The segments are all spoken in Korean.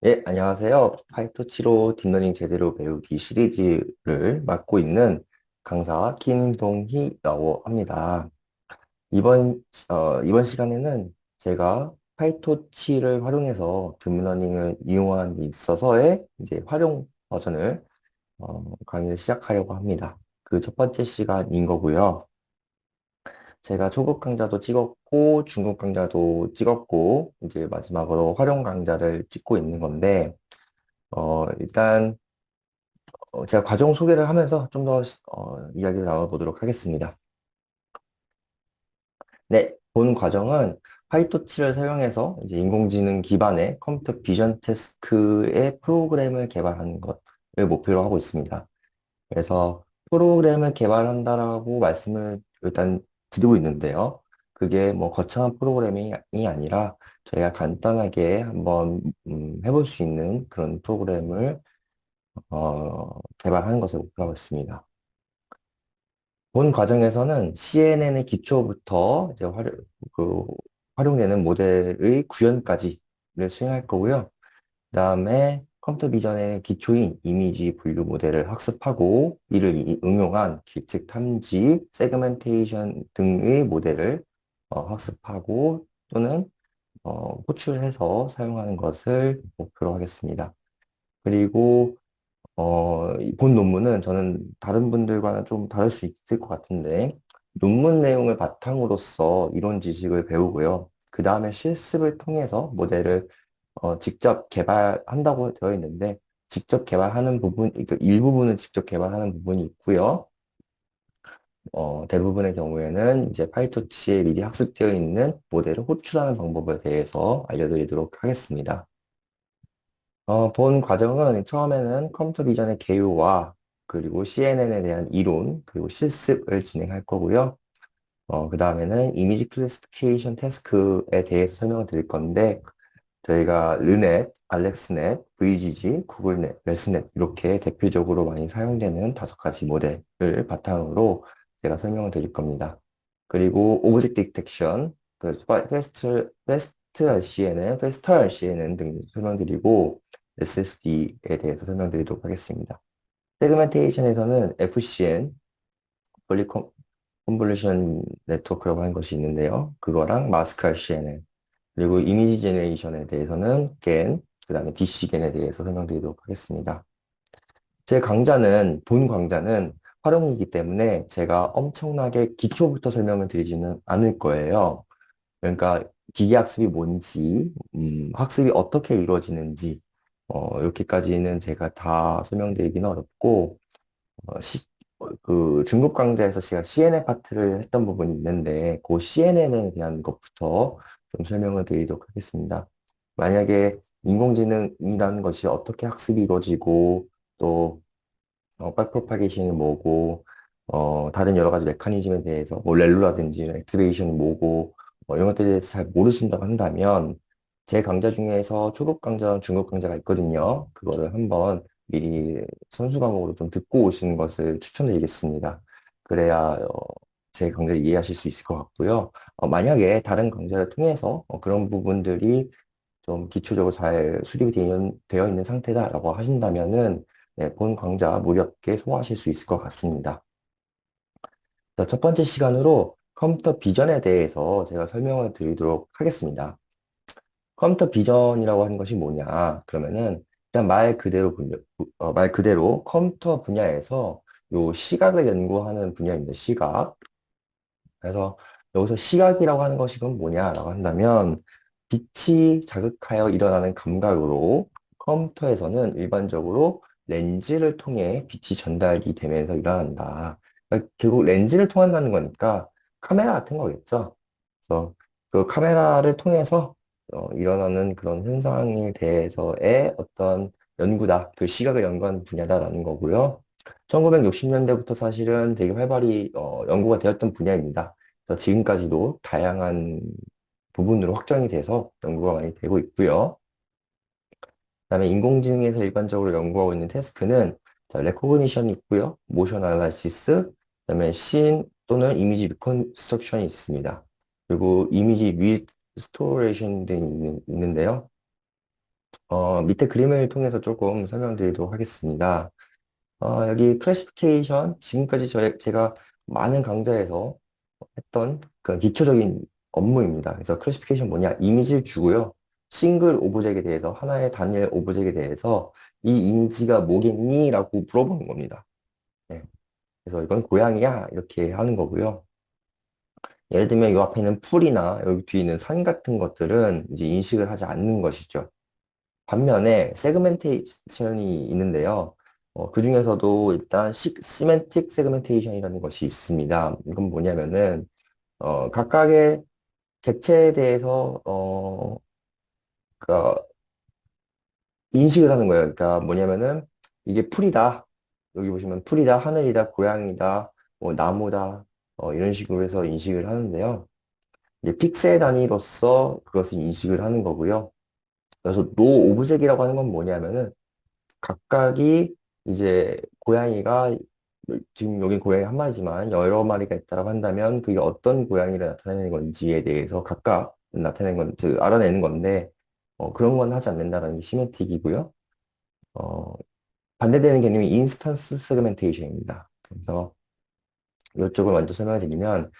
예, 안녕하세요. 파이토치로 딥러닝 제대로 배우기 시리즈를 맡고 있는 강사 김동희라고 합니다. 이번 시간에는 제가 파이토치를 활용해서 딥러닝을 이용하는 데 있어서의 이제 활용 버전을 강의를 시작하려고 합니다. 그 첫 번째 시간인 거고요. 제가 초급 강좌도 찍었고, 중급 강좌도 찍었고, 이제 마지막으로 활용 강좌를 찍고 있는 건데, 일단, 제가 과정 소개를 하면서 좀 더, 이야기를 나눠보도록 하겠습니다. 네, 본 과정은 파이토치를 사용해서 이제 인공지능 기반의 컴퓨터 비전 태스크의 프로그램을 개발하는 것을 목표로 하고 있습니다. 그래서 프로그램을 개발한다라고 말씀을 일단 드리고 있는데요. 그게 뭐 거창한 프로그래밍이 아니라 저희가 간단하게 한번 해볼 수 있는 그런 프로그램을 개발하는 것을 목표로 하고 있습니다. 본 과정에서는 CNN의 기초부터 이제 그 활용되는 모델의 구현까지를 수행할 거고요. 그다음에 컴퓨터 비전의 기초인 이미지 분류 모델을 학습하고 이를 응용한 규칙 탐지, 세그멘테이션 등의 모델을 학습하고 또는 호출해서 사용하는 것을 목표로 하겠습니다. 그리고 이본 논문은 저는 다른 분들과는 좀 다를 수 있을 것 같은데, 논문 내용을 바탕으로서 이론 지식을 배우고요. 그 다음에 실습을 통해서 모델을 직접 개발한다고 되어 있는데, 직접 개발하는 부분, 그 일부분은 직접 개발하는 부분이 있고요. 대부분의 경우에는 이제 파이토치에 미리 학습되어 있는 모델을 호출하는 방법에 대해서 알려드리도록 하겠습니다. 본 과정은 처음에는 컴퓨터 비전의 개요와 그리고 CNN에 대한 이론, 그리고 실습을 진행할 거고요. 그 다음에는 이미지 클래시피케이션 태스크에 대해서 설명을 드릴 건데, 저희가 르넷, 알렉스넷, VGG, 구글넷, 레스넷 이렇게 대표적으로 많이 사용되는 5가지 모델을 바탕으로 제가 설명을 드릴 겁니다. 그리고 오브젝트 디텍션, 패스트 RCNN, 패스터 RCNN 등 설명드리고 SSD에 대해서 설명드리도록 하겠습니다. 세그멘테이션에서는 FCN, 분리 컨볼루션 네트워크라고 하는 것이 있는데요. 그거랑 마스크 RCNN, 그리고 이미지 제네레이션에 대해서는 GAN, 그 다음에 DCGAN에 대해서 설명드리도록 하겠습니다. 제 강좌는, 본 강좌는 활용이기 때문에 제가 엄청나게 기초부터 설명을 드리지는 않을 거예요. 그러니까 기계학습이 뭔지, 학습이 어떻게 이루어지는지, 이렇게까지는 제가 다 설명드리기는 어렵고, 그 중급 강좌에서 제가 CNN 파트를 했던 부분이 있는데, 그 CNN에 대한 것부터 좀 설명을 드리도록 하겠습니다. 만약에 인공지능이라는 것이 어떻게 학습이 이루어지고, 또, 백프로파게이션이 뭐고, 다른 여러 가지 메커니즘에 대해서, 뭐, 렐로라든지, 액티베이션이 뭐고, 이런 것들에 대해서 잘 모르신다고 한다면, 제 강좌 중에서 초급 강좌, 중급 강좌가 있거든요. 그거를 한번 미리 선수 과목으로 좀 듣고 오시는 것을 추천드리겠습니다. 그래야, 제 강좌를 이해하실 수 있을 것 같고요. 만약에 다른 강좌를 통해서 그런 부분들이 좀 기초적으로 잘 수립이 되어 있는 상태다라고 하신다면은 네, 본 강좌 무렵게 소화하실 수 있을 것 같습니다. 자, 첫 번째 시간으로 컴퓨터 비전에 대해서 제가 설명을 드리도록 하겠습니다. 컴퓨터 비전이라고 하는 것이 뭐냐? 그러면은 일단 말 그대로 컴퓨터 분야에서 요 시각을 연구하는 분야입니다. 시각. 그래서 여기서 시각이라고 하는 것이 그럼 뭐냐라고 한다면 빛이 자극하여 일어나는 감각으로 컴퓨터에서는 일반적으로 렌즈를 통해 빛이 전달이 되면서 일어난다. 그러니까 결국 렌즈를 통한다는 거니까 카메라 같은 거겠죠. 그래서 그 카메라를 통해서 일어나는 그런 현상에 대해서의 어떤 연구다. 그 시각을 연구하는 분야다라는 거고요. 1960년대부터 사실은 되게 활발히 연구가 되었던 분야입니다. 그래서 지금까지도 다양한 부분으로 확장이 돼서 연구가 많이 되고 있고요. 그다음에 인공지능에서 일반적으로 연구하고 있는 태스크는 자, 레코그니션이 있고요. 모션 아날라시스, 그다음에 씬 또는 이미지 리컨스트럭션이 있습니다. 그리고 이미지 리스토레이션 등이 있는데요. 밑에 그림을 통해서 조금 설명드리도록 하겠습니다. 여기 클래시피케이션, 지금까지 제가 많은 강좌에서 했던 그 기초적인 업무입니다. 그래서 클래시피케이션 뭐냐? 이미지를 주고요. 싱글 오브젝에 대해서, 하나의 단일 오브젝에 대해서 이 이미지가 뭐겠니? 라고 물어보는 겁니다. 네. 그래서 이건 고양이야? 이렇게 하는 거고요. 예를 들면 이 앞에 있는 풀이나 여기 뒤에 있는 산 같은 것들은 이제 인식을 하지 않는 것이죠. 반면에 세그멘테이션이 있는데요. 그 중에서도 일단 시멘틱 세그멘테이션이라는 것이 있습니다. 이건 뭐냐면은 각각의 객체에 대해서 그러니까 인식을 하는 거예요. 그러니까 뭐냐면은 이게 풀이다. 여기 보시면 풀이다, 하늘이다, 고양이다, 뭐 나무다, 이런 식으로 해서 인식을 하는데요. 이제 픽셀 단위로서 그것을 인식을 하는 거고요. 그래서 노 오브젝이라고 하는 건 뭐냐면은 각각이 이제 고양이가 지금 여기 고양이 한 마리지만 여러 마리가 있다고 한다면 그게 어떤 고양이를 나타내는 건지에 대해서 각각 나타내는 건, 알아내는 건데 그런 건 하지 않는다는 게 시메틱이고요. 어, 반대되는 개념이 인스턴스 세그멘테이션입니다. 그래서 이쪽을 먼저 설명을 드리면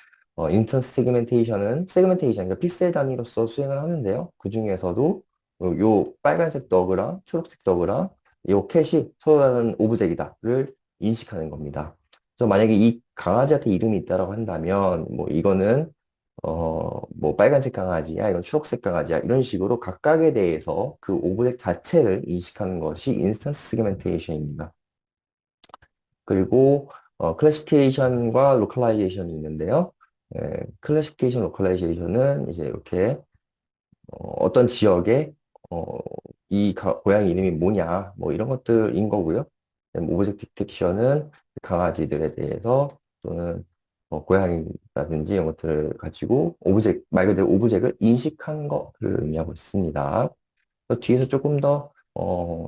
인스턴스 세그멘테이션, 그러니까 픽셀 단위로서 수행을 하는데요. 그 중에서도 요 빨간색 더그랑 초록색 더그랑 요 캣이 서로 다른 오브젝이다를 인식하는 겁니다. 그래서 만약에 이 강아지한테 이름이 있다라고 한다면 뭐 이거는 뭐 빨간색 강아지야, 이건 초록색 강아지야 이런 식으로 각각에 대해서 그 오브젝 자체를 인식하는 것이 인스턴스 세그멘테이션입니다. 그리고 클래시피케이션과 로컬라이제이션이 있는데요. 클래시피케이션, 로컬라이제이션은 이제 이렇게 어떤 지역에 어, 고양이 이름이 뭐냐 뭐 이런 것들인 거고요. 오브젝트 디텍션은 강아지들에 대해서 또는 고양이라든지 이런 것들을 가지고 말 그대로 오브젝을 인식한 것을 의미하고 있습니다. 뒤에서 조금 더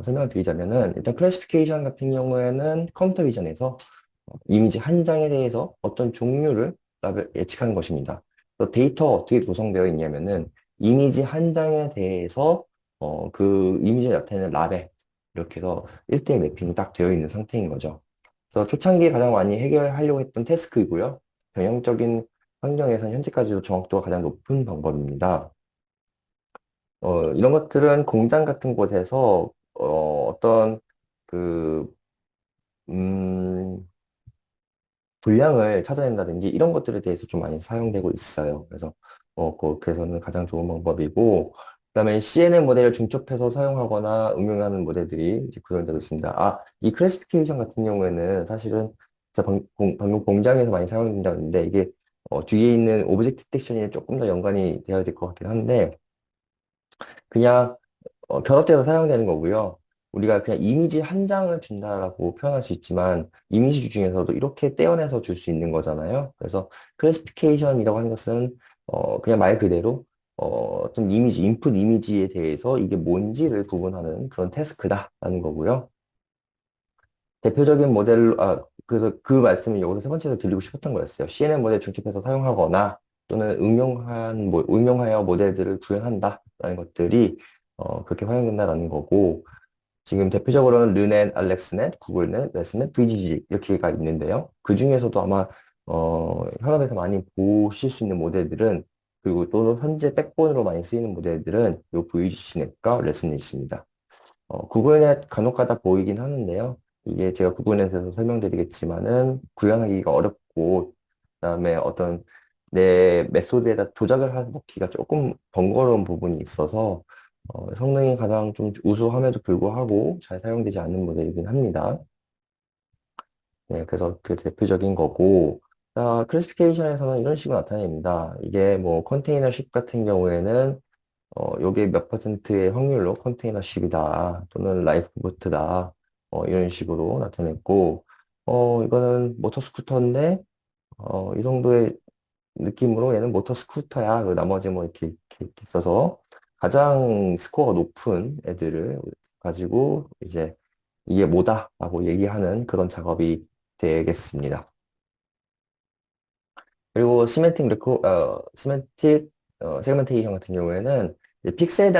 설명을 드리자면은 일단 클래시피케이션 같은 경우에는 컴퓨터 비전에서 이미지 한 장에 대해서 어떤 종류를 예측하는 것입니다. 또 데이터가 어떻게 구성되어 있냐면은 이미지 한 장에 대해서 그 이미지를 나타내는 라벨 이렇게 해서 1대1 매핑이 딱 되어 있는 상태인 거죠. 그래서 초창기에 가장 많이 해결하려고 했던 태스크이고요. 전형적인 환경에서는 현재까지도 정확도가 가장 높은 방법입니다. 이런 것들은 공장 같은 곳에서 어떤 그 음, 분량을 찾아낸다든지 이런 것들에 대해서 좀 많이 사용되고 있어요. 그래서 그래서는 가장 좋은 방법이고, 그다음에 CNN 모델을 중첩해서 사용하거나 응용하는 모델들이 이제 구현되고 있습니다. 이 클래시피케이션 같은 경우에는 사실은 진짜 방금 공장에서 많이 사용된다고 했는데 이게 뒤에 있는 오브젝트 디텍션이 조금 더 연관이 되어야 될 것 같긴 한데 그냥 결합돼서 사용되는 거고요. 우리가 그냥 이미지 한 장을 준다라고 표현할 수 있지만 이미지 중에서도 이렇게 떼어내서 줄 수 있는 거잖아요. 그래서 클래시피케이션이라고 하는 것은 그냥 말 그대로 어떤 이미지, 인풋 이미지에 대해서 이게 뭔지를 구분하는 그런 태스크다라는 거고요. 대표적인 그래서 그 말씀을 여기서 세 번째로 드리고 싶었던 거였어요. CNN 모델 중첩해서 사용하거나 또는 응용하여 모델들을 구현한다라는 것들이 그렇게 활용된다라는 거고, 지금 대표적으로는 르넷, 알렉스넷, 구글넷, 레스넷, VGG 이렇게가 있는데요. 그 중에서도 아마 현업에서 많이 보실 수 있는 모델들은 그리고 또 현재 백본으로 많이 쓰이는 모델들은 요 VGC넷과 레스넷입니다. 구글넷 간혹가다 보이긴 하는데요. 이게 제가 구글넷에서 설명드리겠지만은 구현하기가 어렵고, 그다음에 어떤 내 메소드에다 조작을 넣기가 조금 번거로운 부분이 있어서 성능이 가장 좀 우수함에도 불구하고 잘 사용되지 않는 모델이긴 합니다. 네, 그래서 그 대표적인 거고, 클래시피케이션에서는 이런 식으로 나타냅니다. 이게 뭐 컨테이너십 같은 경우에는 요게 몇 퍼센트의 확률로 컨테이너십이다 또는 라이프보트다 이런 식으로 나타냈고, 이거는 모터스쿠터인데 이 정도의 느낌으로 얘는 모터스쿠터야. 그 나머지 뭐 이렇게 써서 가장 스코어가 높은 애들을 가지고 이제 이게 뭐다라고 얘기하는 그런 작업이 되겠습니다. 그리고 시멘틱 세그멘테이션 같은 경우에는 이제 픽셀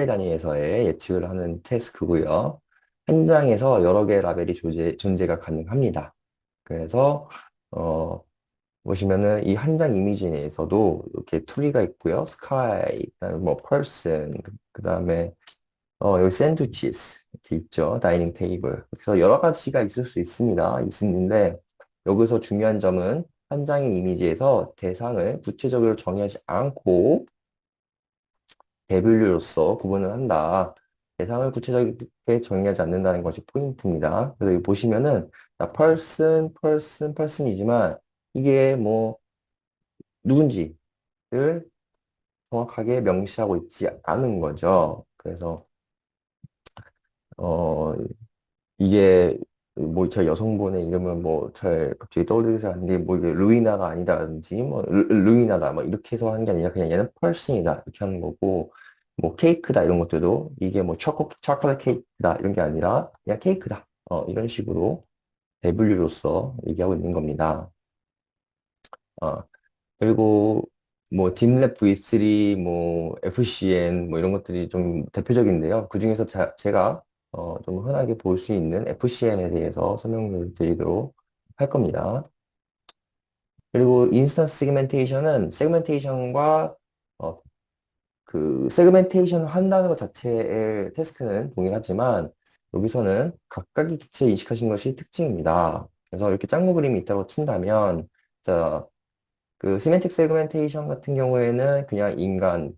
단위에서의 예측을 하는 태스크고요. 현장에서 여러 개의 라벨이 존재가 가능합니다. 그래서 어, 보시면은 이 한 장 이미지 내에서도 이렇게 트리가 있고요. 스카이, 그다음에 뭐 person, 그다음에 여기 샌드위치스 이렇게 있죠. 다이닝 테이블. 그래서 여러 가지가 있을 수 있습니다. 있는데 여기서 중요한 점은 한 장의 이미지에서 대상을 구체적으로 정의하지 않고 대분류로서 구분을 한다. 대상을 구체적이게 정의하지 않는다는 것이 포인트입니다. 그래서 여기 보시면은 자, person이지만 이게 뭐 누군지를 정확하게 명시하고 있지 않은 거죠. 그래서 어 이게 뭐 저 여성분의 이름은 뭐 잘 갑자기 떠오르지 않는데 뭐 이게 루이나가 아니다든지 뭐 루이나다 뭐 이렇게 해서 하는 게 아니라 그냥 얘는 펄슨이다 이렇게 하는 거고 뭐 케이크다 이런 것들도 이게 뭐 초콜릿 케이크다 이런 게 아니라 그냥 케이크다 이런 식으로 대분류로서 얘기하고 있는 겁니다. 어, 그리고 뭐 딥랩 V3, 뭐 FCN 뭐 이런 것들이 좀 대표적인데요. 그중에서 제가 좀 흔하게 볼 수 있는 FCN에 대해서 설명을 드리도록 할 겁니다. 그리고 인스턴스 세그멘테이션은 세그멘테이션과 어, 그 세그멘테이션을 한다는 것 자체의 태스크는 동일하지만 여기서는 각각의 기체를 인식하신 것이 특징입니다. 그래서 이렇게 짱구 그림이 있다고 친다면 자, 그 시멘틱 세그멘테이션 같은 경우에는 그냥 인간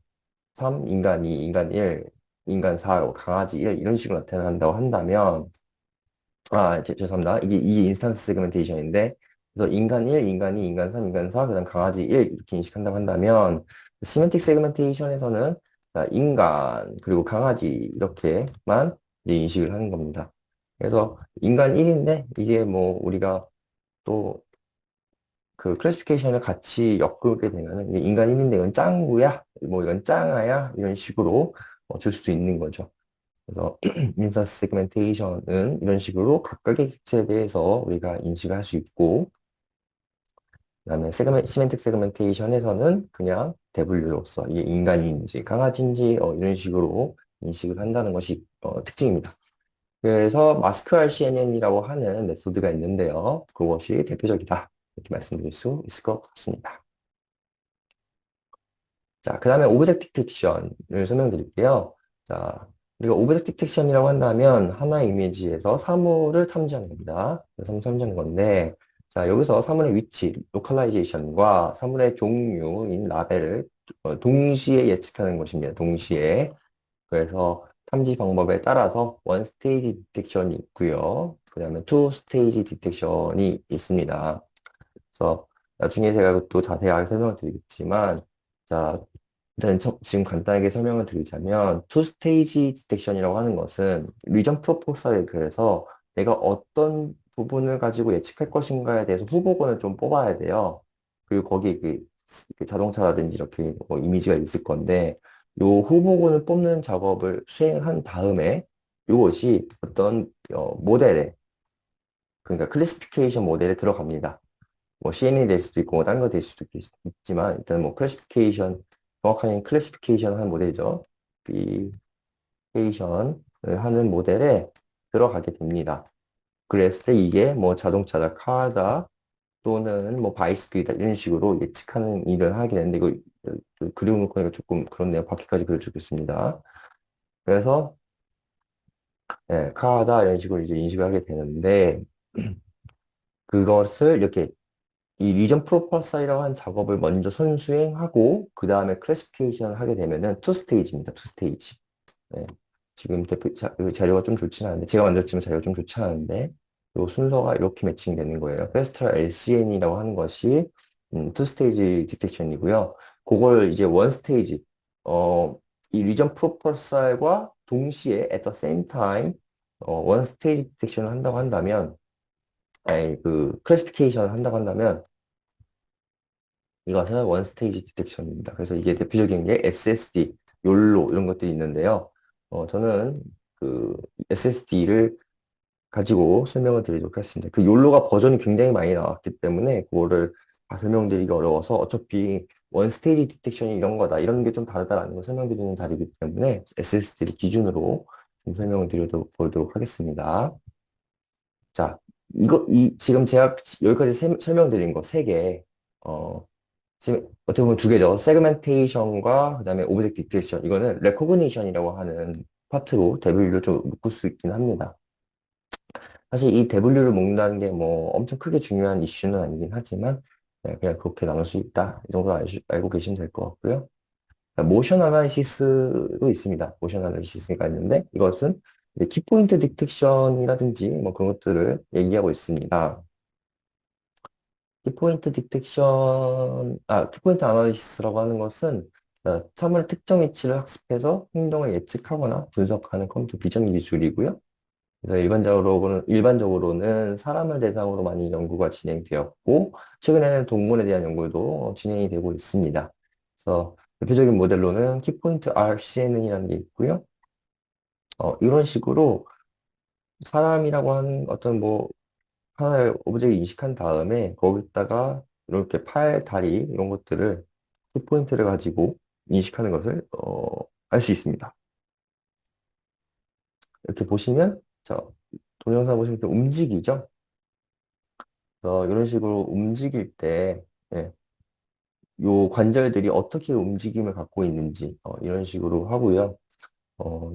3, 인간 2, 인간 1, 인간 4, 강아지 1 이런 식으로 나타난다고 한다면 죄송합니다. 이게 인스턴스 세그멘테이션인데 그래서 인간 1, 인간 2, 인간 3, 인간 4, 그다음 강아지 1 이렇게 인식한다고 한다면 시멘틱 세그멘테이션에서는 자, 인간 그리고 강아지 이렇게만 이제 인식을 하는 겁니다. 그래서 인간 1인데 이게 뭐 우리가 또 그 클래시피케이션을 같이 엮게 되면은 이게 인간 1인데 이건 짱구야, 뭐 이건 짱아야 이런 식으로 줄 수 있는 거죠. 그래서 인사 세그멘테이션은 이런 식으로 각각의 객체에 대해서 우리가 인식을 할 수 있고 그다음에 시멘틱 세그멘테이션에서는 그냥 대분류로서 이게 인간인지 강아지인지 이런 식으로 인식을 한다는 것이 특징입니다. 그래서 마스크 RCNN이라고 하는 메소드가 있는데요. 그것이 대표적이다. 이렇게 말씀드릴 수 있을 것 같습니다. 자, 그 다음에 오브젝트 디텍션을 설명드릴게요. 자, 우리가 오브젝트 디텍션이라고 한다면 하나의 이미지에서 사물을 탐지하는 겁니다. 사물 탐지하는 건데, 자, 여기서 사물의 위치, 로컬라이제이션과 사물의 종류인 라벨을 동시에 예측하는 것입니다. 동시에. 그래서 탐지 방법에 따라서 원 스테이지 디텍션이 있고요. 그 다음에 투 스테이지 디텍션이 있습니다. 그래서 나중에 제가 또 자세하게 설명을 드리겠지만, 자, 일단 지금 간단하게 설명을 드리자면, 투 스테이지 디텍션이라고 하는 것은 리전 프로포설에 그래서 내가 어떤 부분을 가지고 예측할 것인가에 대해서 후보군을 좀 뽑아야 돼요. 그리고 거기에 그 자동차라든지 이렇게 뭐 이미지가 있을 건데, 요 후보군을 뽑는 작업을 수행한 다음에 이것이 어떤 모델에, 그러니까 클래시피케이션 모델에 들어갑니다. 뭐 CN이 될 수도 있고 뭐 다른 거 될 수도 있지만 일단 뭐 클래시피케이션 정확한 클래시피케이션 하는 모델이죠. 클래시피케이션을 하는 모델에 들어가게 됩니다. 그랬을 때 이게 뭐 자동차다, 카다 또는 뭐 바이스클이다 이런 식으로 예측하는 일을 하게 되는데 이거 그려놓고 보니까 조금 그렇네요. 바퀴까지 그려주겠습니다. 그래서 카다 이런 식으로 이제 인식을 하게 되는데 그것을 이렇게 이 리전 프로퍼사이라고 하는 작업을 먼저 선수행하고 그 다음에 클래시피케이션을 하게 되면은 투 스테이지입니다. 투 스테이지. 네. 지금 그 자료가 좀 좋지는 않은데 제가 만들었지만 자료가 좀 좋지 않은데 이 순서가 이렇게 매칭되는 거예요. 페스트럴 LCN이라고 하는 것이 투 스테이지 디텍션이고요. 그걸 이제 원 스테이지 이 리전 프로퍼사일과 동시에 at the same time 원 스테이지 디텍션을 한다고 한다면 아니 그 클래시피케이션을 한다고 한다면 이것은 원 스테이지 디텍션입니다. 그래서 이게 대표적인 게 SSD, 욜로 이런 것들이 있는데요. 저는 그 SSD를 가지고 설명을 드리도록 하겠습니다. 그 욜로가 버전이 굉장히 많이 나왔기 때문에 그거를 다 설명드리기 어려워서 어차피 원 스테이지 디텍션이 이런 거다. 이런 게 좀 다르다라는 걸 설명드리는 자리이기 때문에 SSD를 기준으로 좀 설명을 드려보도록 하겠습니다. 자, 지금 제가 여기까지 설명드린 거 세 개, 어, 지금 어떻게 보면 두 개죠. 세그멘테이션과 그다음에 오브젝트 디텍션. 이거는 레코그니션이라고 하는 파트로 대분류를 좀 묶을 수 있긴 합니다. 사실 이 대분류를 묶는다는 게 뭐 엄청 크게 중요한 이슈는 아니긴 하지만 그냥 그렇게 나눌 수 있다. 이 정도 알고 계시면 될 것 같고요. 모션 아나리시스도 있습니다. 모션 아나리시스가 있는데 이것은 이제 키포인트 디텍션이라든지 뭐 그런 것들을 얘기하고 있습니다. 키포인트 아나리시스라고 하는 것은 사물 특정 위치를 학습해서 행동을 예측하거나 분석하는 컴퓨터 비전 기술이고요. 그래서 일반적으로는 사람을 대상으로 많이 연구가 진행되었고, 최근에는 동물에 대한 연구도 진행이 되고 있습니다. 그래서 대표적인 모델로는 키포인트 RCNN이라는 게 있고요. 이런 식으로 사람이라고 하는 어떤 뭐 하나의 오브젝트 인식한 다음에 거기다가 이렇게 팔, 다리 이런 것들을 키포인트를 가지고 인식하는 것을 알 수 있습니다. 이렇게 보시면 동영상 보시면 좀 움직이죠? 이런 식으로 움직일 때 예, 요 관절들이 어떻게 움직임을 갖고 있는지 이런 식으로 하고요.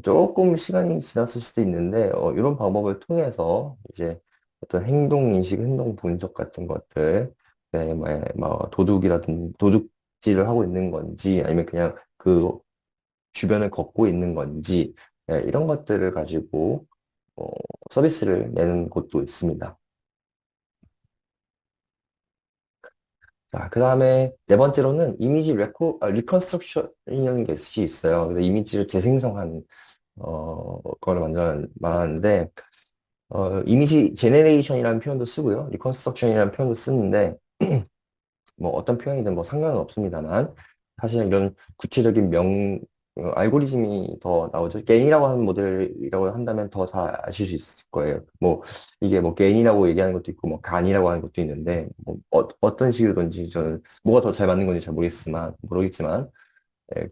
조금 시간이 지났을 수도 있는데 이런 방법을 통해서 이제 어떤 행동 인식, 행동 분석 같은 것들, 네, 도둑질을 하고 있는 건지 아니면 그냥 그 주변을 걷고 있는 건지 이런 것들을 가지고 어, 서비스를 내는 곳도 있습니다. 자, 그 다음에 네 번째로는 리컨스트럭션이라는 것이 있어요. 그래서 이미지를 재생성한 거를 말하는데 이미지 제네레이션이라는 표현도 쓰고요. 리컨스트럭션이라는 표현도 쓰는데 뭐 어떤 표현이든 뭐 상관은 없습니다만 사실 이런 구체적인 알고리즘이 더 나오죠. 게인이라고 하는 모델이라고 한다면 더 잘 아실 수 있을 거예요. 뭐 이게 뭐 게인이라고 얘기하는 것도 있고 뭐 간이라고 하는 것도 있는데 뭐 떤 식으로든지 저는 뭐가 더 잘 맞는 건지 잘 모르겠지만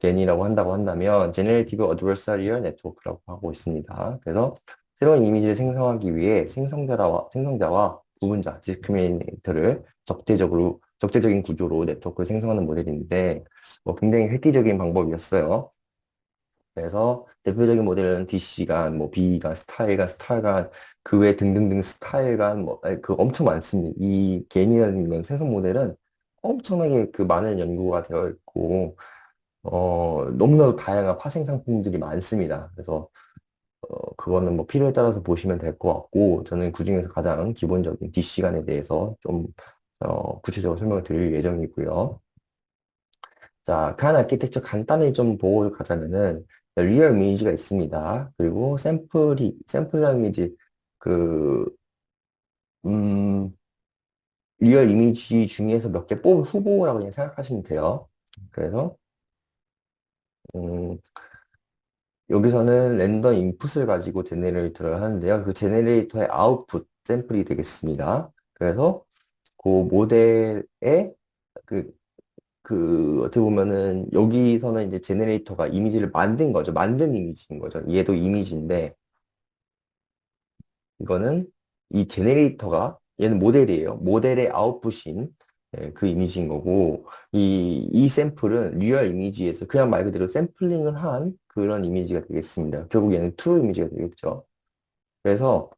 겐이라고 한다고 한다면 Generative Adversarial Network라고 하고 있습니다. 그래서 새로운 이미지를 생성하기 위해 생성자와 부분자, 디스크리미네이터를 적대적인 구조로 네트워크를 생성하는 모델인데 굉장히 획기적인 방법이었어요. 그래서 대표적인 모델은 DC간, 뭐 B간, 스타일간, 그 외 등등등 스타일간, 그 엄청 많습니다. 이 겐이라는 이런 생성 모델은 엄청나게 그 많은 연구가 되어 있고 너무나도 다양한 파생 상품들이 많습니다. 그래서 그거는 뭐 필요에 따라서 보시면 될 것 같고, 저는 그중에서 가장 기본적인 D시간에 대해서 좀 구체적으로 설명을 드릴 예정이고요. 자, 간 아키텍처 간단히 좀 보고 가자면은 리얼 이미지가 있습니다. 그리고 샘플 이미지 그 음, 리얼 이미지 중에서 몇 개 뽑은 후보라고 그냥 생각하시면 돼요. 그래서 음, 여기서는 랜덤 인풋을 가지고 제네레이터를 하는데요. 그 제네레이터의 아웃풋 샘플이 되겠습니다. 그래서 그 모델의 그, 어떻게 보면은 여기서는 이제 제네레이터가 이미지를 만든 거죠. 만든 이미지인 거죠. 얘도 이미지인데 이거는 이 제네레이터가 얘는 모델이에요. 모델의 아웃풋인 그 이미지인 거고 이 샘플은 리얼 이미지에서 그냥 말 그대로 샘플링을 한 그런 이미지가 되겠습니다. 결국 얘는 트루 이미지가 되겠죠. 그래서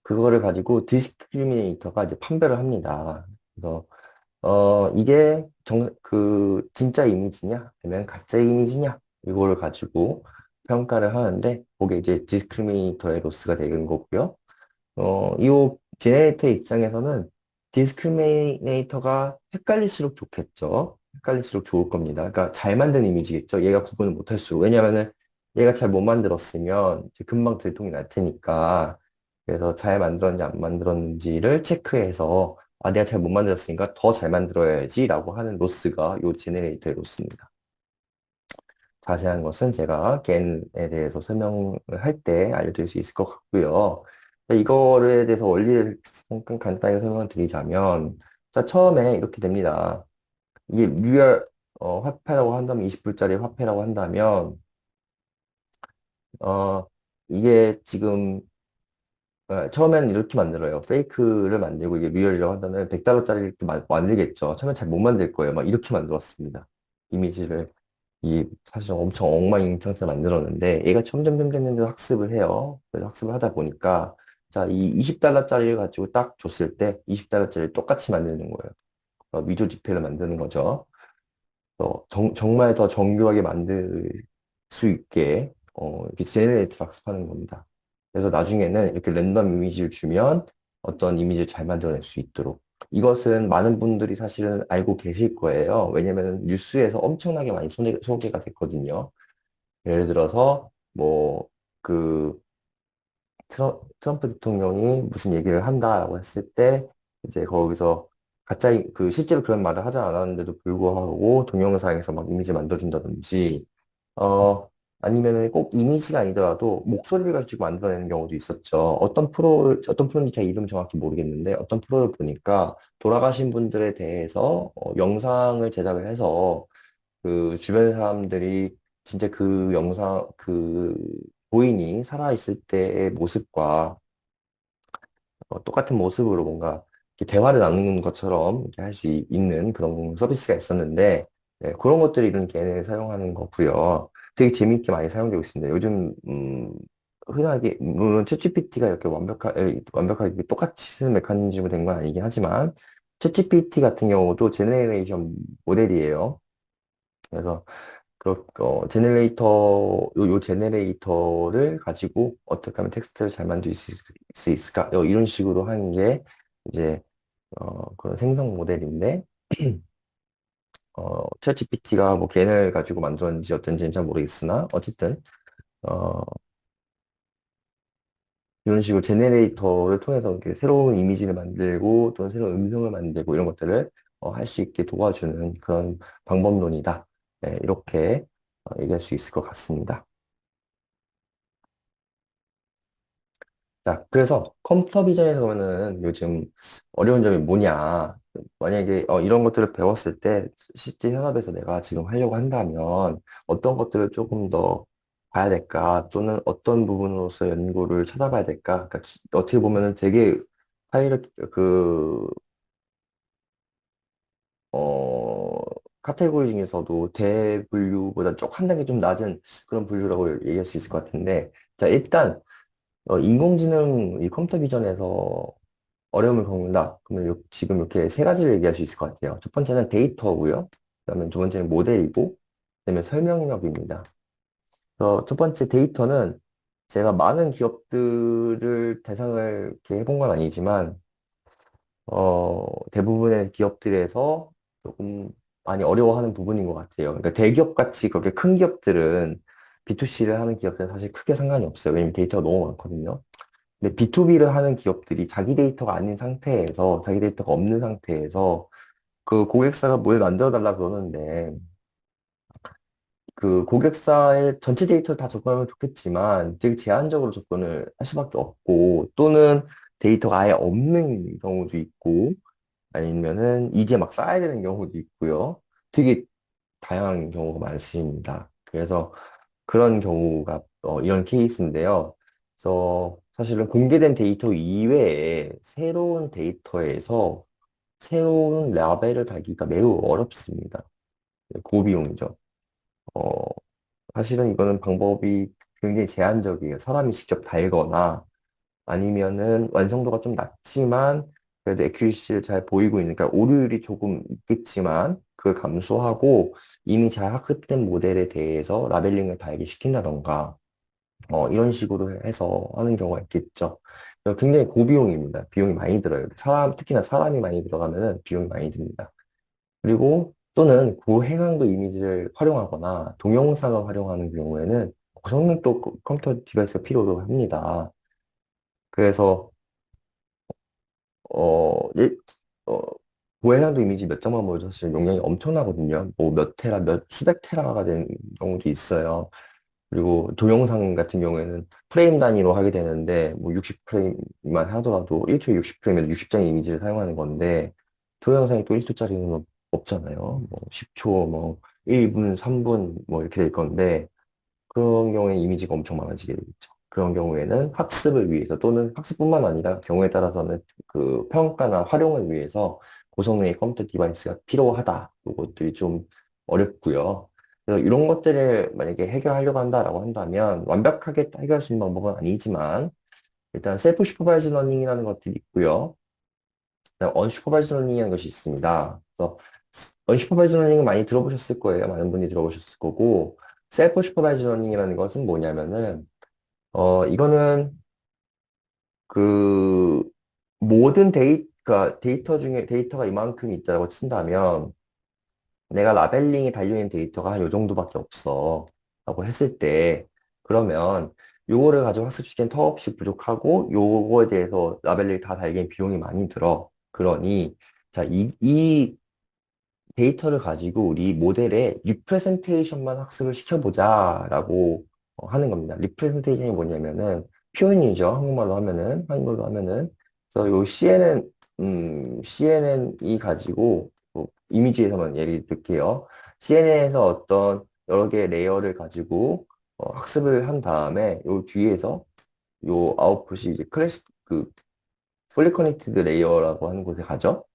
그거를 가지고 디스크리미네이터가 이제 판별을 합니다. 그래서 이게 진짜 이미지냐 아니면 가짜 이미지냐 이거를 가지고 평가를 하는데 그게 이제 디스크리미네이터의 로스가 되는 거고요. 이 제네레이터 입장에서는 디스크리미네이터가 헷갈릴수록 좋겠죠. 헷갈릴수록 좋을 겁니다. 그러니까 잘 만든 이미지겠죠. 얘가 구분을 못할수록. 왜냐하면은 얘가 잘 못 만들었으면 이제 금방 들통이 날 테니까. 그래서 잘 만들었는지 안 만들었는지를 체크해서 내가 잘 못 만들었으니까 더 잘 만들어야지라고 하는 로스가 이 제네레이터의 로스입니다. 자세한 것은 제가 겐에 대해서 설명을 할 때 알려드릴 수 있을 것 같고요. 이거에 대해서 원리를 잠깐 간단히 설명을 드리자면, 자, 처음에 이렇게 됩니다. 이게 리얼 화폐라고 한다면 20불짜리 화폐라고 한다면 어 이게 지금 처음에는 이렇게 만들어요. 페이크를 만들고 이게 리얼이라고 한다면 100달러짜리 이렇게 만들겠죠. 처음엔 잘 못 만들 거예요. 막 이렇게 만들었습니다. 이미지를 사실 엄청 엉망진창으로 만들었는데 얘가 점점 학습을 해요. 그래서 학습을 하다 보니까 자, 이 20달러짜리를 가지고 딱 줬을 때 20달러짜리 똑같이 만드는 거예요. 위조 지폐를 만드는 거죠. 정말 더 정교하게 만들 수 있게 이렇게 제네레이터 학습하는 겁니다. 그래서 나중에는 이렇게 랜덤 이미지를 주면 어떤 이미지를 잘 만들어낼 수 있도록. 이것은 많은 분들이 사실은 알고 계실 거예요. 왜냐면 뉴스에서 엄청나게 많이 소개가 됐거든요. 예를 들어서 뭐 그 트럼프 대통령이 무슨 얘기를 한다라고 했을 때 이제 거기서 실제로 그런 말을 하지 않았는데도 불구하고 동영상에서 막 이미지 만들어준다든지 어 아니면은 꼭 이미지가 아니더라도 목소리를 가지고 만들어내는 경우도 있었죠. 어떤 프로인지 제 이름 정확히 모르겠는데 어떤 프로를 보니까 돌아가신 분들에 대해서 영상을 제작을 해서 그 주변 사람들이 진짜 그 영상 그 고인이 살아있을 때의 모습과 똑같은 모습으로 뭔가 이렇게 대화를 나누는 것처럼 할 수 있는 그런 서비스가 있었는데, 네, 그런 것들이 이런 개념을 사용하는 거고요. 되게 재미있게 많이 사용되고 있습니다. 요즘, 흔하게, 물론 챗GPT가 이렇게 완벽하게 똑같이 쓰는 메커니즘으로 된 건 아니긴 하지만, 챗GPT 같은 경우도 제네레이션 모델이에요. 그래서 요 제네레이터를 가지고 어떻게 하면 텍스트를 잘 만들 수 있을까? 이런 식으로 하는 게 이제 그런 생성 모델인데 챗GPT가 뭐 걔네를 가지고 만들었는지 어떤지는 잘 모르겠으나 어쨌든 어, 이런 식으로 제네레이터를 통해서 이렇게 새로운 이미지를 만들고 또는 새로운 음성을 만들고 이런 것들을 할 수 있게 도와주는 그런 방법론이다. 네, 이렇게 얘기할 수 있을 것 같습니다. 자, 그래서 컴퓨터 비전에서 보면은 요즘 어려운 점이 뭐냐. 만약에 이런 것들을 배웠을 때 실제 현업에서 내가 지금 하려고 한다면 어떤 것들을 조금 더 봐야 될까? 또는 어떤 부분으로서 연구를 찾아봐야 될까? 그러니까 어떻게 보면은 되게 파일럿 어, 카테고리 중에서도 대분류보다 쪽 한 단계 좀 낮은 그런 분류라고 얘기할 수 있을 것 같은데 자, 일단 인공지능 이 컴퓨터 비전에서 어려움을 겪는다. 그러면 지금 이렇게 세 가지를 얘기할 수 있을 것 같아요. 첫 번째는 데이터고요. 그다음에 두 번째는 모델이고, 그다음에 설명력입니다. 그래서 첫 번째 데이터는 제가 많은 기업들을 대상을 이렇게 해본 건 아니지만, 대부분의 기업들에서 조금 많이 어려워하는 부분인 것 같아요. 그러니까 대기업 같이 그렇게 큰 기업들은 B2C를 하는 기업들은 사실 크게 상관이 없어요. 왜냐면 데이터가 너무 많거든요. 근데 B2B를 하는 기업들이 자기 데이터가 아닌 상태에서, 자기 데이터가 없는 상태에서 그 고객사가 뭘 만들어 달라 그러는데 그 고객사의 전체 데이터를 다 접근하면 좋겠지만 되게 제한적으로 접근을 할 수밖에 없고 또는 데이터가 아예 없는 경우도 있고 아니면은 이제 막 쌓아야 되는 경우도 있고요. 되게 다양한 경우가 많습니다. 그래서 그런 경우가 이런 케이스인데요. 그래서 사실은 공개된 데이터 이외에 새로운 데이터에서 새로운 라벨을 달기가 매우 어렵습니다. 고비용이죠. 어, 사실은 이거는 방법이 굉장히 제한적이에요. 사람이 직접 달거나 아니면은 완성도가 좀 낮지만 그래도 액큐리시를 잘 보이고 있는, 그러니까 오류율이 조금 있겠지만 그걸 감수하고 이미 잘 학습된 모델에 대해서 라벨링을 달게 시킨다던가 이런 식으로 해서 하는 경우가 있겠죠. 그래서 굉장히 고비용입니다. 비용이 많이 들어요. 특히나 사람이 많이 들어가면은 비용이 많이 듭니다. 그리고 또는 고해상도 이미지를 활용하거나 동영상을 활용하는 경우에는 고성능 또 컴퓨터 디바이스가 필요로 합니다. 그래서 어, 일, 어, 고해상도 이미지 몇 장만 보여도 사실 용량이 엄청나거든요. 뭐 몇 테라, 수백 테라가 되는 경우도 있어요. 그리고 동영상 같은 경우에는 프레임 단위로 하게 되는데, 뭐 60프레임만 하더라도 1초에 60프레임에도 60장의 이미지를 사용하는 건데, 동영상이 또 1초짜리는 없잖아요. 뭐 10초, 뭐 1분, 3분 뭐 이렇게 될 건데 그런 경우에 이미지가 엄청 많아지게 되겠죠. 그런 경우에는 학습을 위해서 또는 학습뿐만 아니라 경우에 따라서는 그 평가나 활용을 위해서 고성능의 컴퓨터 디바이스가 필요하다. 이것들이 좀 어렵고요. 그래서 이런 것들을 만약에 해결하려고 한다라고 한다면 완벽하게 해결할 수 있는 방법은 아니지만 일단 셀프 슈퍼바이즈 러닝이라는 것들이 있고요. 그다음 언슈퍼바이즈 러닝이라는 것이 있습니다. 그래서 언슈퍼바이즈 러닝은 많이 들어보셨을 거예요. 많은 분이 들어보셨을 거고 셀프 슈퍼바이즈 러닝이라는 것은 뭐냐면은 이거는 그 모든 데이터 중에 데이터가 이만큼 있다고 친다면 내가 라벨링이 달려있는 데이터가 한 요 정도밖에 없어 라고 했을 때 그러면 요거를 가지고 학습시키는 턱없이 부족하고 요거에 대해서 라벨링 다 달기엔 비용이 많이 들어. 그러니 자, 이 데이터를 가지고 우리 모델의 리프레젠테이션만 학습을 시켜보자라고 하는 겁니다. 리프레젠테이션이 뭐냐면은 표현이죠. 한국말로 하면은 그래서 요 CNN이 가지고 뭐 이미지에서만 예를 들게요. CNN에서 어떤 여러 개의 레이어를 가지고 학습을 한 다음에 요 뒤에서 요 아웃풋이 이제 그 fully connected 레이어라고 하는 곳에 가죠.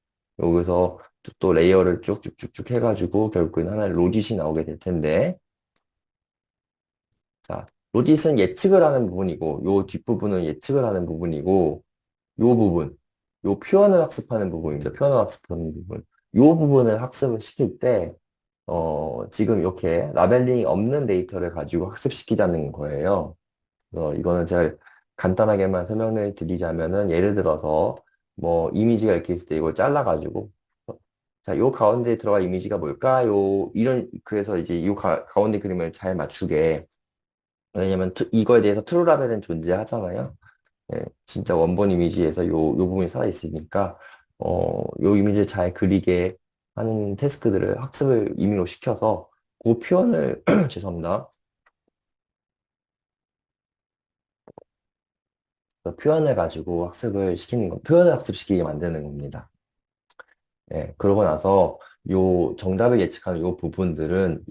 여기서 또 레이어를 쭉쭉쭉쭉 해가지고 결국엔 하나의 로짓이 나오게 될 텐데, 자, 로짓은 예측을 하는 부분이고, 요 뒷부분은 예측을 하는 부분이고, 요 부분, 요 표현을 학습하는 부분입니다. 표현을 학습하는 부분. 요 부분을 학습을 시킬 때, 지금 이렇게 라벨링이 없는 데이터를 가지고 학습시키자는 거예요. 이거는 제가 간단하게만 설명을 드리자면은 예를 들어서 뭐 이미지가 이렇게 있을 때 이걸 잘라가지고 자, 요 가운데 들어갈 이미지가 뭘까요? 그래서 이제 가운데 그림을 잘 맞추게. 왜냐면 이거에 대해서 트루라벨은 존재하잖아요. 예, 진짜 원본 이미지에서 요 부분이 살아있으니까, 요 이미지를 잘 그리게 하는 태스크들을 학습을 임의로 시켜서 그 표현을, 죄송합니다. 그 표현을 가지고 표현을 학습시키게 만드는 겁니다. 예, 그러고 나서 요 정답을 예측하는 요 부분들은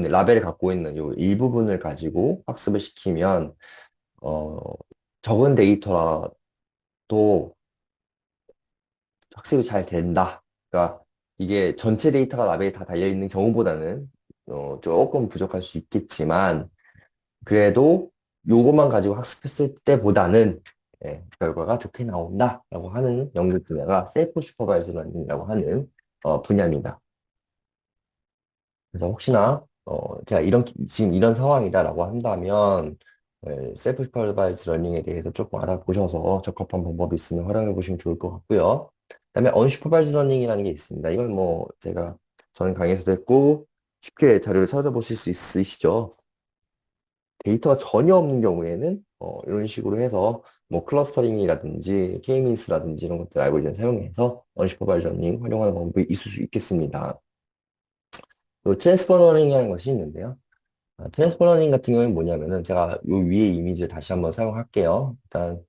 라벨을 갖고 있는 요 일부분을 가지고 학습을 시키면, 어, 적은 데이터라도 학습이 잘 된다. 그러니까 이게 전체 데이터가 라벨이 다 달려있는 경우보다는, 조금 부족할 수 있겠지만, 그래도 요것만 가지고 학습했을 때보다는 예, 결과가 좋게 나온다라고 하는 연구 분야가 셀프 슈퍼바이즈 러닝이라고 하는 분야입니다. 그래서 혹시나 제가 지금 이런 상황이다라고 한다면 셀프 슈퍼바이즈 러닝에 대해서 조금 알아보셔서 적합한 방법이 있으면 활용해 보시면 좋을 것 같고요. 그다음에 언슈퍼바이즈 러닝이라는 게 있습니다. 이건 뭐 제가 전 강의에서도 했고 쉽게 자료를 찾아보실 수 있으시죠. 데이터가 전혀 없는 경우에는 이런 식으로 해서 뭐 클러스터링이라든지 K-means라든지 이런 것들 알고리즘 사용해서 언슈퍼바이즈 러닝 활용하는 방법이 있을 수 있겠습니다. 또 트랜스퍼 러닝이라는 것이 있는데요. 트랜스퍼 러닝 같은 경우는 뭐냐면은 제가 요 위에 이미지를 다시 한번 사용할게요. 일단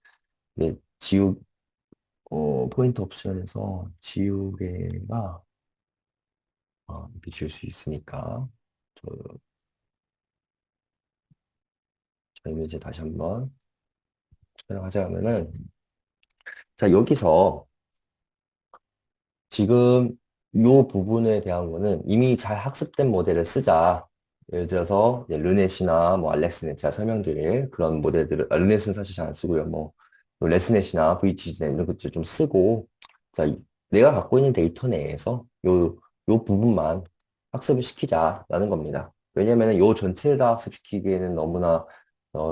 이제 포인트 옵션에서 지우개가 이렇게 지울 수 있으니까 저, 저 이미지 다시 한번 촬영하자면은 자 여기서 지금 이 부분에 대한 거는 이미 잘 학습된 모델을 쓰자. 예를 들어서 이제 르넷이나 뭐 알렉스넷 제가 설명드릴 그런 모델들을 르넷은 사실 잘 안 쓰고요. 뭐 레스넷이나 VTGnet 이런 것들 좀 쓰고 자 내가 갖고 있는 데이터 내에서 요 부분만 학습을 시키자라는 겁니다. 왜냐면은 요 전체를 다 학습시키기에는 너무나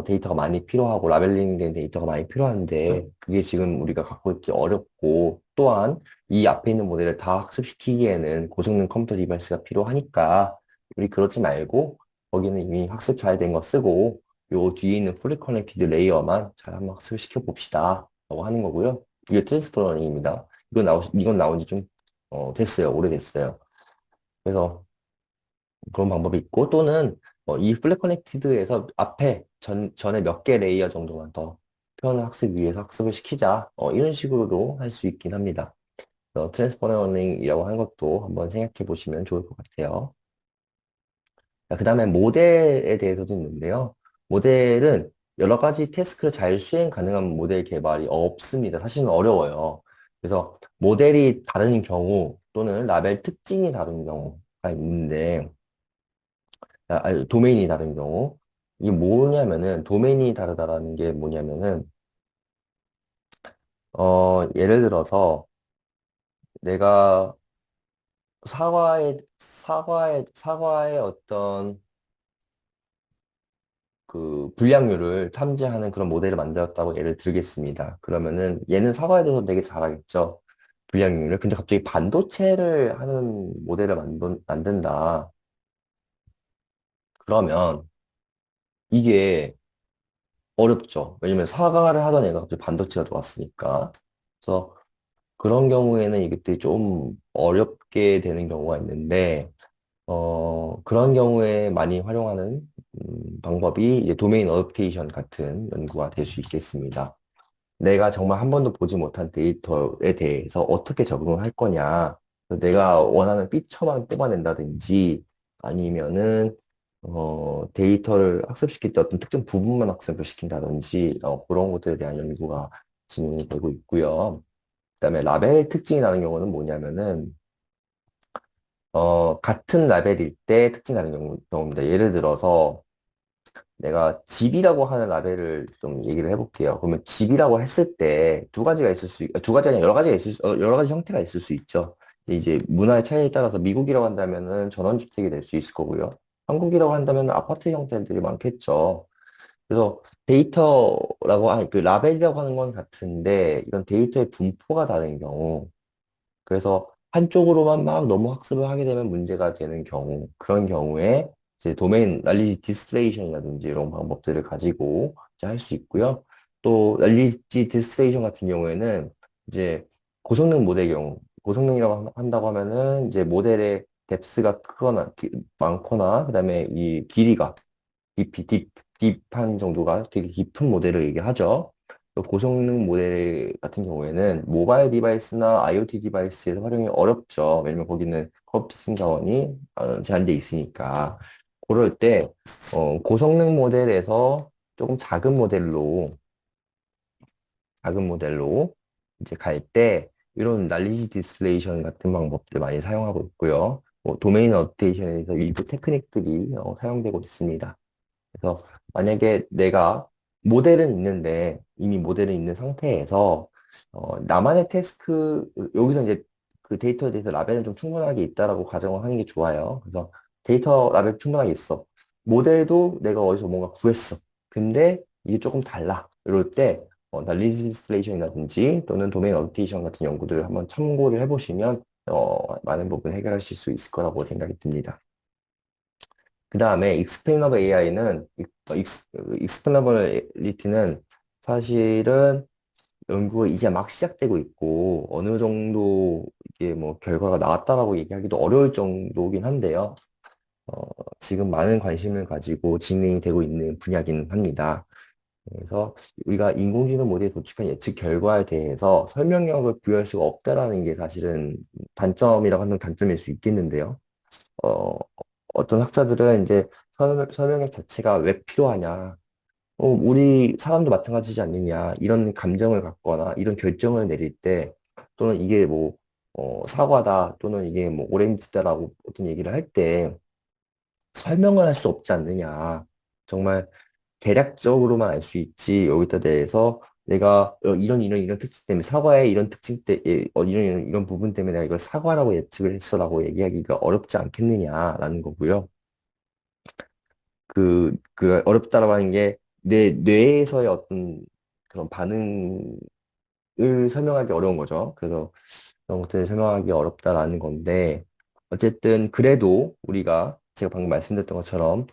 데이터가 많이 필요하고 라벨링 된 데이터가 많이 필요한데 그게 지금 우리가 갖고 있기 어렵고 또한 이 앞에 있는 모델을 다 학습시키기에는 고성능 컴퓨터 디바이스가 필요하니까 우리 그러지 말고 거기는 이미 학습 잘 된 거 쓰고 요 뒤에 있는 풀리 커넥티드 레이어만 잘 한번 학습을 시켜봅시다 라고 하는 거고요. 이게 트랜스퍼 러닝입니다. 이건 나온 지 좀 됐어요. 오래됐어요. 그래서 그런 방법이 있고 또는 이 풀리 커넥티드에서 앞에 전에 몇 개 레이어 정도만 더 표현을 학습 위해서 학습을 시키자 이런 식으로도 할 수 있긴 합니다. 트랜스퍼 러닝이라고 하는 것도 한번 생각해 보시면 좋을 것 같아요. 그 다음에 모델에 대해서도 있는데요. 모델은 여러 가지 태스크를 잘 수행 가능한 모델 개발이 없습니다. 사실은 어려워요. 그래서 모델이 다른 경우 또는 라벨 특징이 다른 경우가 있는데, 아니, 도메인이 다른 경우. 이게 뭐냐면은, 도메인이 다르다라는 게 뭐냐면은, 예를 들어서 내가 사과의 어떤 그 불량률을 탐지하는 그런 모델을 만들었다고 예를 들겠습니다. 그러면은 얘는 사과에 대해서 되게 잘하겠죠. 불량률을. 근데 갑자기 반도체를 하는 모델을 만든다. 그러면 이게 어렵죠. 왜냐면 사과를 하던 애가 갑자기 반도체가 들어왔으니까. 그래서 그런 경우에는 이게 좀 어렵게 되는 경우가 있는데, 그런 경우에 많이 활용하는 방법이 이제 도메인 어댑테이션 같은 연구가 될 수 있겠습니다. 내가 정말 한 번도 보지 못한 데이터에 대해서 어떻게 적응을 할 거냐. 내가 원하는 피처만 뽑아낸다든지 아니면은 데이터를 학습시킬 때 어떤 특정 부분만 학습을 시킨다든지 그런 것들에 대한 연구가 진행이 되고 있고요. 그다음에 라벨 특징이라는 경우는 뭐냐면은 같은 라벨일 때 특징이 나는 경우입니다. 예를 들어서 내가 집이라고 하는 라벨을 좀 얘기를 해볼게요. 그러면 집이라고 했을 때 두 가지가 아니라 여러 가지 형태가 있을 수 있죠. 근데 이제 문화의 차이에 따라서 미국이라고 한다면은 전원주택이 될 수 있을 거고요. 한국이라고 한다면 아파트 형태들이 많겠죠. 그래서 아니, 그 라벨이라고 하는 건 같은데, 이런 데이터의 분포가 다른 경우, 그래서 한쪽으로만 막 너무 학습을 하게 되면 문제가 되는 경우, 그런 경우에 이제 도메인 난리지 디스플레이션이라든지 이런 방법들을 가지고 이제 할 수 있고요. 또 난리지 디스플레이션 같은 경우에는 이제 고성능 모델 경우, 고성능이라고 한다고 하면은 이제 모델의 뎁스가 크거나 많거나 그다음에 이 길이가 딥한 정도가 되게 깊은 모델을 얘기하죠. 또 고성능 모델 같은 경우에는 모바일 디바이스나 IoT 디바이스에서 활용이 어렵죠. 왜냐면 거기는 컴퓨팅 자원이 제한돼 있으니까. 그럴 때 고성능 모델에서 조금 작은 모델로 이제 갈 때 이런 날리지 디스플레이션 같은 방법들 많이 사용하고 있고요. 뭐 도메인 어테이션에서 일부 테크닉들이 사용되고 있습니다. 그래서 만약에 내가 이미 모델은 있는 상태에서 나만의 여기서 이제 그 데이터에 대해서 라벨은 좀 충분하게 있다라고 가정을 하는 게 좋아요. 그래서 데이터 라벨 충분하게 있어. 모델도 내가 어디서 뭔가 구했어. 근데 이게 조금 달라. 이럴 때 리지스레이션이라든지 또는 도메인 어테이션 같은 연구들을 한번 참고를 해보시면 많은 부분 해결하실 수 있을 거라고 생각이 듭니다. 그 다음에 익스플레이너블 AI는, 익스플레이너블리티는 사실은 연구가 이제 막 시작되고 있고, 어느 정도 이게 뭐 결과가 나왔다라고 얘기하기도 어려울 정도긴 한데요. 어, 지금 많은 관심을 가지고 진행이 되고 있는 분야긴 합니다. 그래서 우리가 인공지능 모델에 도출한 예측 결과에 대해서 설명력을 부여할 수가 없다라는 게 사실은 단점이라고 하는 단점일 수 있겠는데요. 어, 어떤 학자들은 이제 설명력 자체가 왜 필요하냐, 우리 사람도 마찬가지지 않느냐, 이런 감정을 갖거나 이런 결정을 내릴 때, 또는 이게 뭐, 사과다, 또는 이게 뭐, 오렌지다라고 어떤 얘기를 할 때, 설명을 할 수 없지 않느냐. 정말 대략적으로만 알 수 있지, 여기다 대해서 내가 이런 특징 때문에, 사과의 이런 특징 이런 부분 때문에 내가 이걸 사과라고 예측을 했어라고 얘기하기가 어렵지 않겠느냐라는 거고요. 그 어렵다라고 하는 게 내 뇌에서의 어떤 그런 반응을 설명하기 어려운 거죠. 그래서 그런 것들을 설명하기 어렵다라는 건데, 어쨌든 그래도 우리가 제가 방금 말씀드렸던 것처럼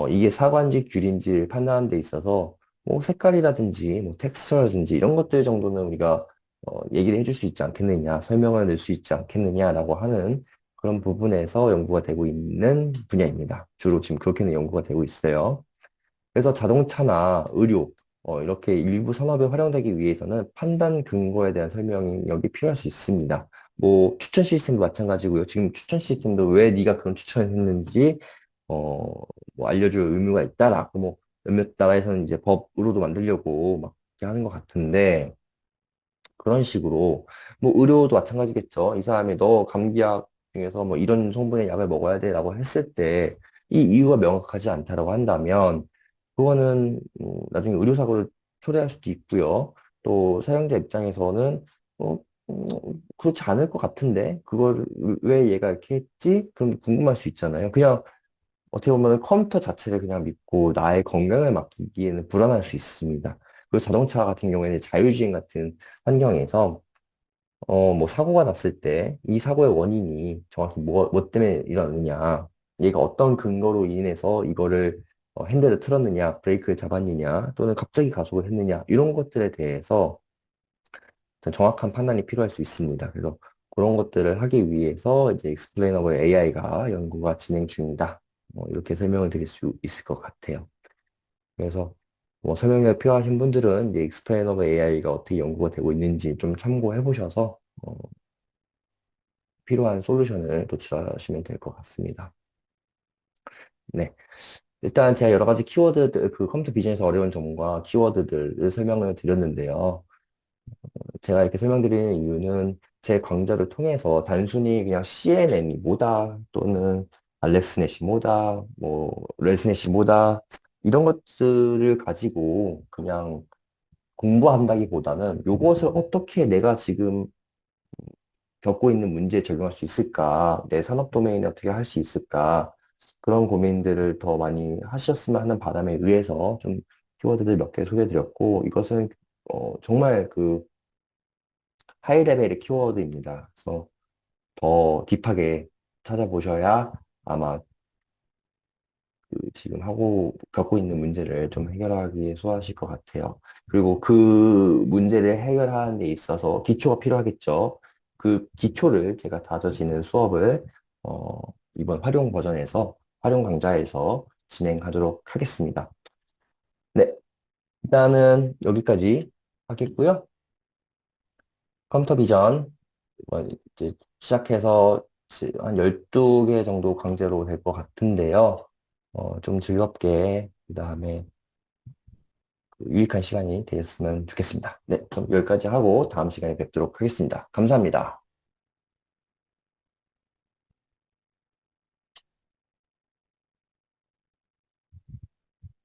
이게 사과인지 귤인지를 판단하는 데 있어서 뭐 색깔이라든지 뭐 텍스처라든지 이런 것들 정도는 우리가 얘기를 해줄 수 있지 않겠느냐, 설명을 낼 수 있지 않겠느냐라고 하는 그런 부분에서 연구가 되고 있는 분야입니다. 주로 지금 그렇게는 연구가 되고 있어요. 그래서 자동차나 의료, 이렇게 일부 산업에 활용되기 위해서는 판단 근거에 대한 설명력이 필요할 수 있습니다. 뭐 추천 시스템도 마찬가지고요. 지금 추천 시스템도 왜 네가 그런 추천을 했는지 뭐 알려줄 의무가 있다라고 뭐 몇몇 나라에서는 이제 법으로도 만들려고 막 이렇게 하는 것 같은데 그런 식으로 뭐 의료도 마찬가지겠죠. 이 사람이 너 감기약 중에서 뭐 이런 성분의 약을 먹어야 돼라고 했을 때 이 이유가 명확하지 않다라고 한다면 그거는 나중에 의료사고를 초래할 수도 있고요. 또 사용자 입장에서는 어, 그렇지 않을 것 같은데 그걸 왜 얘가 이렇게 했지? 그럼 궁금할 수 있잖아요. 그냥 어떻게 보면 컴퓨터 자체를 그냥 믿고 나의 건강을 맡기기에는 불안할 수 있습니다. 그리고 자동차 같은 경우에는 자율주행 같은 환경에서 뭐 사고가 났을 때 이 사고의 원인이 정확히 뭐 때문에 일어났느냐, 얘가 어떤 근거로 인해서 이거를 핸들을 틀었느냐, 브레이크를 잡았느냐, 또는 갑자기 가속을 했느냐, 이런 것들에 대해서 어떤 정확한 판단이 필요할 수 있습니다. 그래서 그런 것들을 하기 위해서 이제 익스플레이너블 AI가 연구가 진행 중이다. 이렇게 설명을 드릴 수 있을 것 같아요. 그래서 뭐 설명이 필요하신 분들은 이제 익스플레이너블 AI가 어떻게 연구가 되고 있는지 좀 참고해 보셔서 필요한 솔루션을 도출하시면 될 것 같습니다. 네. 일단 제가 여러 가지 키워드들, 그 컴퓨터 비전에서 어려운 점과 키워드들을 설명을 드렸는데요. 제가 이렇게 설명드리는 이유는 제 강좌를 통해서 단순히 그냥 CNN이 뭐다, 또는 알렉스넷이 뭐다, 뭐, 레스넷이 뭐다, 이런 것들을 가지고 그냥 공부한다기보다는 이것을 어떻게 내가 지금 겪고 있는 문제에 적용할 수 있을까? 내 산업 도메인에 어떻게 할 수 있을까? 그런 고민들을 더 많이 하셨으면 하는 바람에 의해서 좀 키워드들 몇 개 소개해드렸고, 이것은 정말 그 하이 레벨의 키워드입니다. 그래서 더 딥하게 찾아보셔야 아마 그 지금 겪고 있는 문제를 좀 해결하기에 수월하실 것 같아요. 그리고 그 문제를 해결하는 데 있어서 기초가 필요하겠죠. 그 기초를 제가 다져지는 수업을, 어, 이번 활용 버전에서, 활용 강좌에서 진행하도록 하겠습니다. 네, 일단은 여기까지 하겠고요. 컴퓨터 비전, 이제 시작해서 한 12개 정도 강제로 될 것 같은데요. 좀 즐겁게, 그 다음에 유익한 시간이 되었으면 좋겠습니다. 네, 그럼 여기까지 하고 다음 시간에 뵙도록 하겠습니다. 감사합니다.